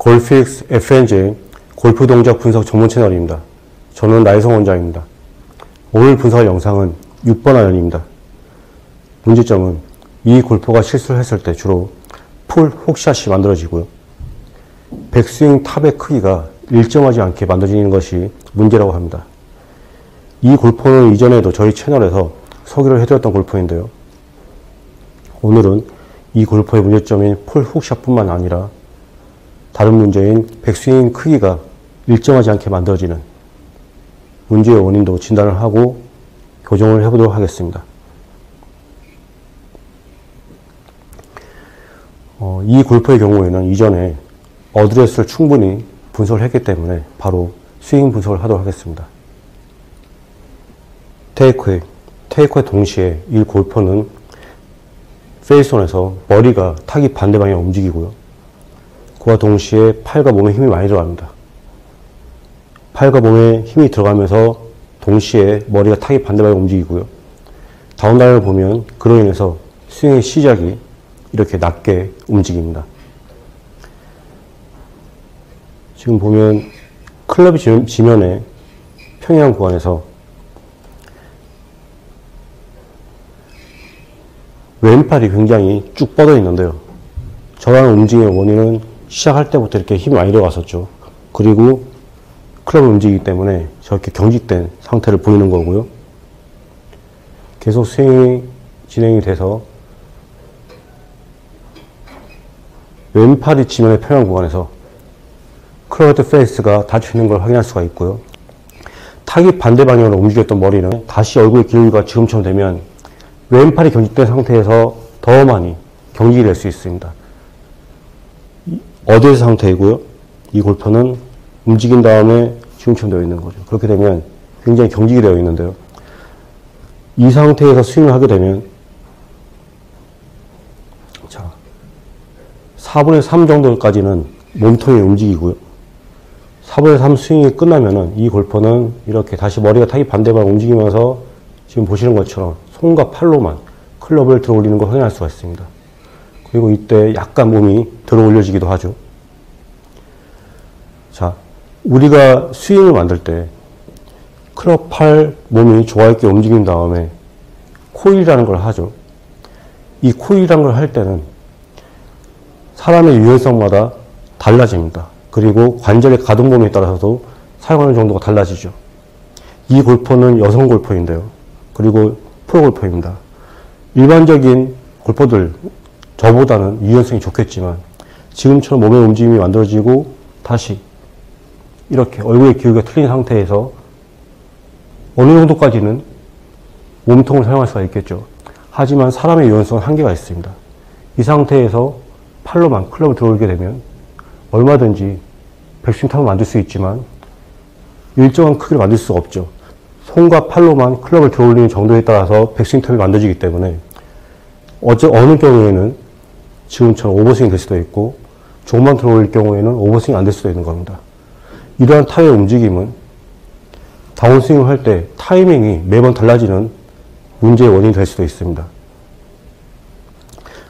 골픽스 FNJ 골프 동작 분석 전문 채널입니다. 저는 나혜성 원장입니다. 오늘 분석할 영상은 6번 아이언입니다. 문제점은 이 골퍼가 실수를 했을 때 주로 풀 훅샷이 만들어지고요. 백스윙 탑의 크기가 일정하지 않게 만들어지는 것이 문제라고 합니다. 이 골퍼는 이전에도 저희 채널에서 소개를 해드렸던 골퍼인데요. 오늘은 이 골퍼의 문제점인 풀 훅샷뿐만 아니라 다른 문제인 백스윙 크기가 일정하지 않게 만들어지는 문제의 원인도 진단을 하고 교정을 해보도록 하겠습니다. 이 골퍼의 경우에는 이전에 어드레스를 충분히 분석을 했기 때문에 바로 스윙 분석을 하도록 하겠습니다. 테이크웨이 동시에 이 골퍼는 페이스온에서 머리가 타깃 반대 방향으로 움직이고요. 그와 동시에 팔과 몸에 힘이 많이 들어갑니다. 팔과 몸에 힘이 들어가면서 동시에 머리가 타깃 반대 방향으로 움직이고요. 다운라인을 보면 그로 인해서 스윙의 시작이 이렇게 낮게 움직입니다. 지금 보면 클럽이 지면에 평행한 구간에서 왼팔이 굉장히 쭉 뻗어 있는데요. 저런 움직임의 원인은 시작할 때부터 이렇게 힘이 많이 들어갔었죠. 그리고 클럽을 움직이기 때문에 저렇게 경직된 상태를 보이는 거고요. 계속 스윙이 진행이 돼서 왼팔이 지면에 평행한 구간에서 클럽 페이스가 닫혀 있는 걸 확인할 수가 있고요. 타깃 반대 방향으로 움직였던 머리는 다시 얼굴의 기울기가 지금처럼 되면 왼팔이 경직된 상태에서 더 많이 경직이 될 수 있습니다. 어드레스 상태이고요. 이 골퍼는 움직인 다음에 지금처럼 되어 있는 거죠. 그렇게 되면 굉장히 경직이 되어 있는데요. 이 상태에서 스윙을 하게 되면 자, 4분의 3 정도까지는 몸통이 움직이고요. 4분의 3 스윙이 끝나면은 이 골퍼는 이렇게 다시 머리가 타깃 반대방향 움직이면서 지금 보시는 것처럼 손과 팔로만 클럽을 들어 올리는 걸 확인할 수가 있습니다. 그리고 이때 약간 몸이 들어 올려지기도 하죠. 자, 우리가 스윙을 만들 때 클럽 팔 몸이 조화있게 움직인 다음에 코일이라는 걸 하죠. 이 코일이라는 걸 할 때는 사람의 유연성마다 달라집니다. 그리고 관절의 가동 범위에 따라서도 사용하는 정도가 달라지죠. 이 골퍼는 여성 골퍼인데요. 그리고 프로 골퍼입니다. 일반적인 골퍼들 저보다는 유연성이 좋겠지만 지금처럼 몸의 움직임이 만들어지고 다시 이렇게 얼굴의 기울기가 틀린 상태에서 어느 정도까지는 몸통을 사용할 수가 있겠죠. 하지만 사람의 유연성은 한계가 있습니다. 이 상태에서 팔로만 클럽을 들어올게 되면 얼마든지 백스윙 탑을 만들 수 있지만 일정한 크기를 만들 수가 없죠. 손과 팔로만 클럽을 들어올리는 정도에 따라서 백스윙 탑이 만들어지기 때문에 어느 경우에는 지금처럼 오버스윙이 될 수도 있고 조금만 들어올릴 경우에는 오버스윙이 안 될 수도 있는 겁니다. 이러한 타의 움직임은 다운스윙을 할 때 타이밍이 매번 달라지는 문제의 원인이 될 수도 있습니다.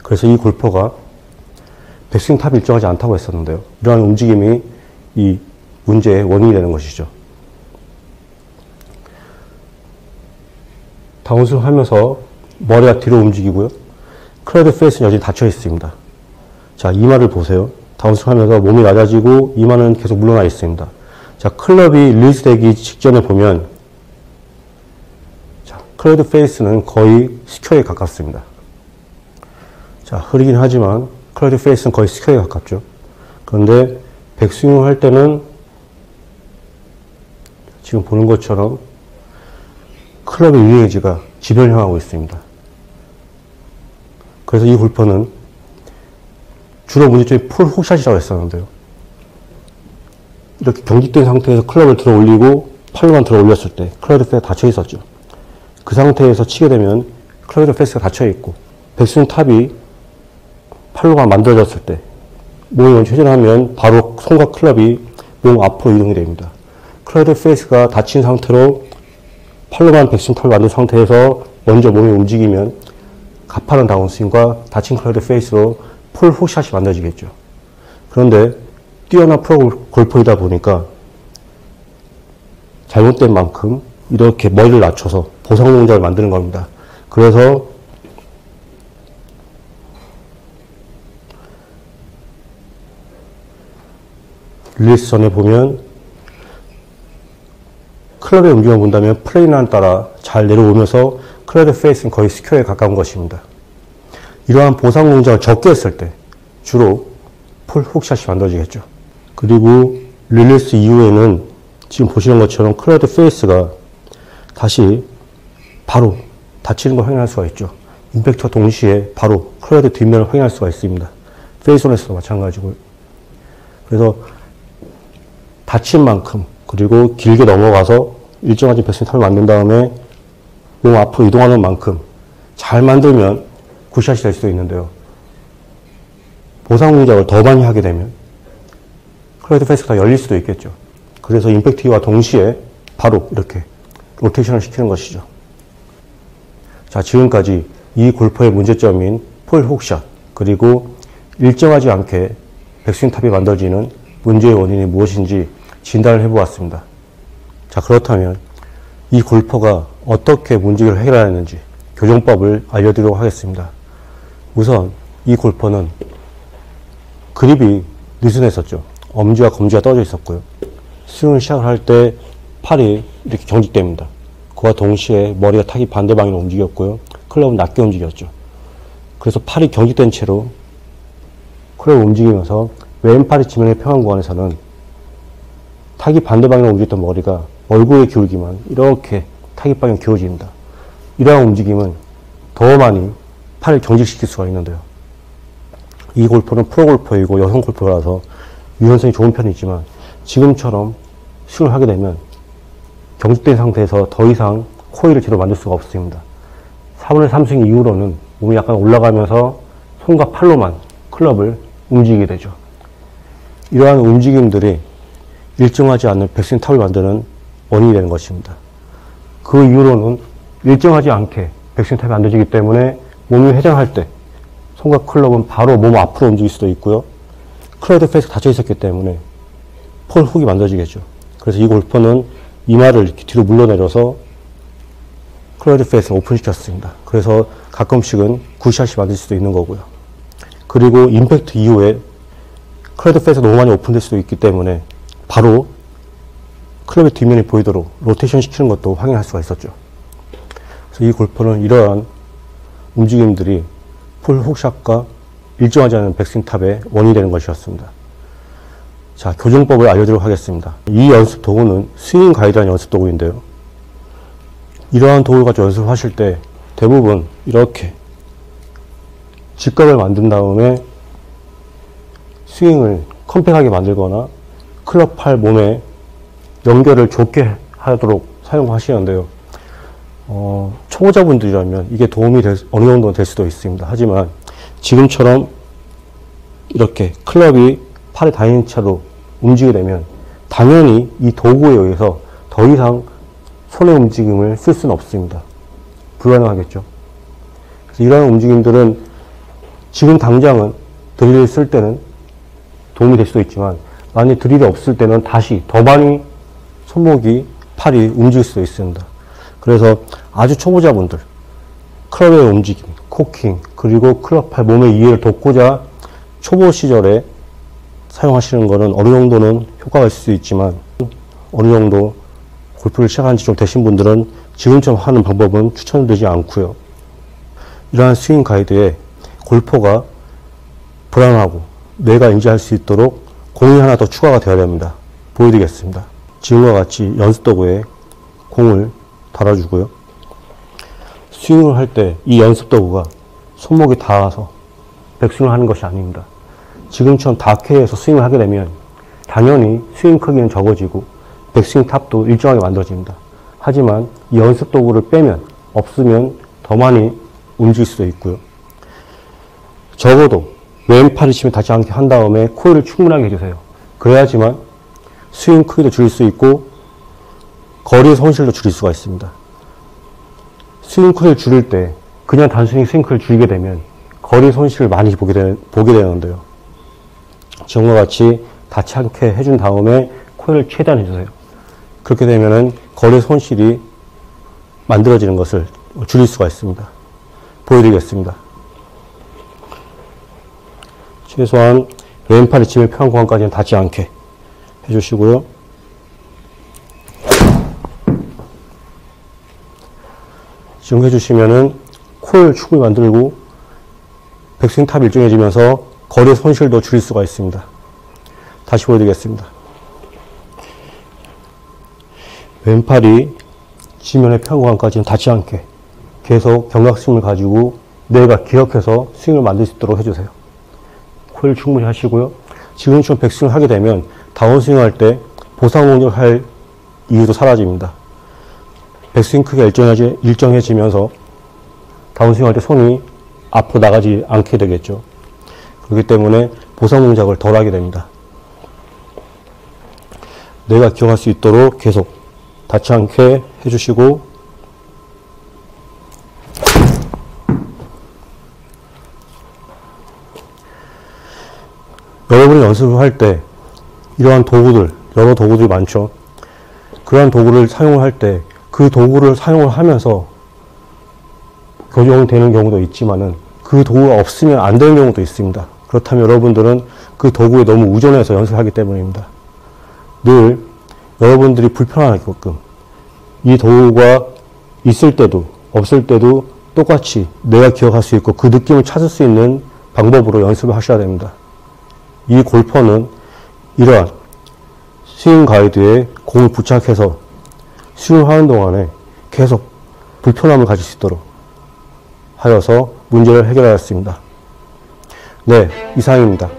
그래서 이 골퍼가 백스윙 탑이 일정하지 않다고 했었는데요. 이러한 움직임이 이 문제의 원인이 되는 것이죠. 다운스윙 하면서 머리가 뒤로 움직이고요. 클럽 페이스는 여전히 닫혀 있습니다. 자, 이마를 보세요. 다운스윙 하면서 몸이 낮아지고 이마는 계속 물러나 있습니다. 자, 클럽이 릴리스 되기 직전에 보면 자, 클럽 페이스는 거의 스퀘어에 가깝습니다. 자, 흐리긴 하지만 클럽 페이스는 거의 스퀘어에 가깝죠. 그런데 백스윙을 할 때는 지금 보는 것처럼 클럽의 유행지가 지변형하고 있습니다. 그래서 이 골퍼는 주로 문제점이 풀 훅샷이라고 했었는데요. 이렇게 경직된 상태에서 클럽을 들어 올리고 팔로만 들어 올렸을 때 클럽 페이스가 닫혀 있었죠. 그 상태에서 치게 되면 클럽 페이스가 닫혀 있고 백스윙 탑이 팔로가 만들어졌을 때 몸이 먼저 회전하면 바로 손과 클럽이 몸 앞으로 이동이 됩니다. 클럽 페이스가 닫힌 상태로 팔로만 백스윙 탑을 만든 상태에서 먼저 몸이 움직이면 가파른 다운스윙과 닫힌 클럽 페이스로 풀 훅샷이 만들어지겠죠. 그런데 뛰어난 프로 골퍼이다 보니까 잘못된 만큼 이렇게 머리를 낮춰서 보상 동작을 만드는 겁니다. 그래서 릴리스 전에 보면 클럽의 움직임을 본다면 플레이난에 따라 잘 내려오면서 클럽의 페이스는 거의 스퀘어에 가까운 것입니다. 이러한 보상 동작을 적게 했을 때 주로 풀 훅샷이 만들어지겠죠. 그리고 릴리스 이후에는 지금 보시는 것처럼 클럽의 페이스가 다시 바로 닫히는 걸 확인할 수가 있죠. 임팩트와 동시에 바로 클럽의 뒷면을 확인할 수가 있습니다. 페이스온에서도 마찬가지고요. 그래서 닫힌 만큼 그리고 길게 넘어가서 일정한 백스윙 탑을 만든 다음에 몸 앞으로 이동하는 만큼 잘 만들면 굿샷이 될 수도 있는데요. 보상 동작을 더 많이 하게 되면 클럽 페이스가 다 열릴 수도 있겠죠. 그래서 임팩트와 동시에 바로 이렇게 로테이션을 시키는 것이죠. 자, 지금까지 이 골퍼의 문제점인 폴 훅샷 그리고 일정하지 않게 백스윙 탑이 만들어지는 문제의 원인이 무엇인지 진단을 해보았습니다. 자, 그렇다면 이 골퍼가 어떻게 문제를 해결하였는지 교정법을 알려드리도록 하겠습니다. 우선 이 골퍼는 그립이 느슨했었죠. 엄지와 검지가 떨어져 있었고요. 스윙을 시작을 할 때 팔이 이렇게 경직됩니다. 그와 동시에 머리가 타기 반대 방향으로 움직였고요. 클럽은 낮게 움직였죠. 그래서 팔이 경직된 채로 클럽을 움직이면서 왼팔이 지면의 평행 구간에서는 타기 반대 방향으로 움직였던 머리가 얼굴에 기울기만 이렇게 타기 방향 기울어집니다. 이러한 움직임은 더 많이 팔을 경직시킬 수가 있는데요. 이 골퍼는 프로 골퍼이고 여성 골퍼라서 유연성이 좋은 편이지만 지금처럼 스윙을 하게 되면 경직된 상태에서 더 이상 코일을 제대로 만들 수가 없습니다. 4분의 3스윙 이후로는 몸이 약간 올라가면서 손과 팔로만 클럽을 움직이게 되죠. 이러한 움직임들이 일정하지 않는 백스윙 탑을 만드는 원인이 되는 것입니다. 그 이후로는 일정하지 않게 백스윙 탑이 만들어지기 때문에 몸이 회전할 때 손과 클럽은 바로 몸 앞으로 움직일 수도 있고요. 클럽의 페이스가 닫혀 있었기 때문에 폴 훅이 만들어지겠죠. 그래서 이 골퍼는 이마를 이렇게 뒤로 물러내려서 클럽의 페이스를 오픈시켰습니다. 그래서 가끔씩은 굿샷이 만들 수도 있는 거고요. 그리고 임팩트 이후에 클럽의 페이스가 너무 많이 오픈될 수도 있기 때문에 바로 클럽의 뒷면이 보이도록 로테이션 시키는 것도 확인할 수가 있었죠. 그래서 이 골퍼는 이러한 움직임들이 풀 훅샷과 일정하지 않은 백스윙 탑의 원인이 되는 것이었습니다. 자, 교정법을 알려드리도록 하겠습니다. 이 연습 도구는 스윙 가이드라는 연습 도구인데요. 이러한 도구를 가지고 연습을 하실 때 대부분 이렇게 직각을 만든 다음에 스윙을 컴팩하게 만들거나 클럽 팔 몸에 연결을 좋게 하도록 사용하시는데요. 초보자분들이라면 이게 도움이 어느 정도 될 수도 있습니다. 하지만 지금처럼 이렇게 클럽이 팔에 닿는 채로 움직이게 되면 당연히 이 도구에 의해서 더 이상 손의 움직임을 쓸 수는 없습니다. 불가능하겠죠. 그래서 이러한 움직임들은 지금 당장은 드릴을 쓸 때는 도움이 될 수도 있지만 만약 드릴이 없을 때는 다시 더 많이 손목이 팔이 움직일 수도 있습니다. 그래서 아주 초보자분들 클럽의 움직임, 코킹 그리고 클럽 팔 몸의 이해를 돕고자 초보 시절에 사용하시는 것은 어느 정도는 효과가 있을 수 있지만 어느 정도 골프를 시작한 지 좀 되신 분들은 지금처럼 하는 방법은 추천되지 않고요. 이러한 스윙 가이드에 골퍼가 불안하고 뇌가 인지할 수 있도록 공이 하나 더 추가가 되어야 됩니다. 보여드리겠습니다. 지금과 같이 연습 도구에 공을 달아주고요. 스윙을 할 때 이 연습 도구가 손목이 닿아서 백스윙을 하는 것이 아닙니다. 지금처럼 닿게해서 스윙을 하게 되면 당연히 스윙 크기는 적어지고 백스윙 탑도 일정하게 만들어집니다. 하지만 이 연습 도구를 빼면 없으면 더 많이 움직일 수도 있고요. 적어도 왼팔이 치면 닿지 않게 한 다음에 코일을 충분하게 해주세요. 그래야지만 스윙 크기도 줄일 수 있고 거리의 손실도 줄일 수가 있습니다. 스윙 크기를 줄일 때 그냥 단순히 스윙 크기를 줄이게 되면 거리 손실을 많이 보게 되는데요. 지금과 같이 닿지 않게 해준 다음에 코일을 최대한 해주세요. 그렇게 되면은 거리 손실이 만들어지는 것을 줄일 수가 있습니다. 보여드리겠습니다. 최소한 왼팔이 짐을 펴는 구간까지는 닿지 않게 해주시고요. 지금 해주시면은 코일 축을 만들고 백스윙 탑이 일정해지면서 거리 손실도 줄일 수가 있습니다. 다시 보여드리겠습니다. 왼팔이 지면의 편 구간까지는 닿지 않게 계속 경각심을 가지고 내가 기억해서 스윙을 만들 수 있도록 해주세요. 코일 충분히 하시고요. 지금처럼 백스윙을 하게 되면 다운스윙 할 때 보상 공격을 할 이유도 사라집니다. 백스윙 크기가 일정해지면서 다운스윙 할 때 손이 앞으로 나가지 않게 되겠죠. 그렇기 때문에 보상 동작을 덜 하게 됩니다. 내가 기억할 수 있도록 계속 닿지 않게 해주시고, 여러분이 연습을 할 때 이러한 도구들, 여러 도구들이 많죠. 그러한 도구를 사용을 할 때 그 도구를 사용을 하면서 교정이 되는 경우도 있지만은 그 도구가 없으면 안 되는 경우도 있습니다. 그렇다면 여러분들은 그 도구에 너무 의존해서 연습하기 때문입니다. 늘 여러분들이 불편하게끔 이 도구가 있을 때도 없을 때도 똑같이 내가 기억할 수 있고 그 느낌을 찾을 수 있는 방법으로 연습을 하셔야 됩니다. 이 골퍼는 이러한 스윙 가이드에 공을 부착해서 스윙을 하는 동안에 계속 불편함을 가질 수 있도록 하여서 문제를 해결하였습니다. 네, 이상입니다.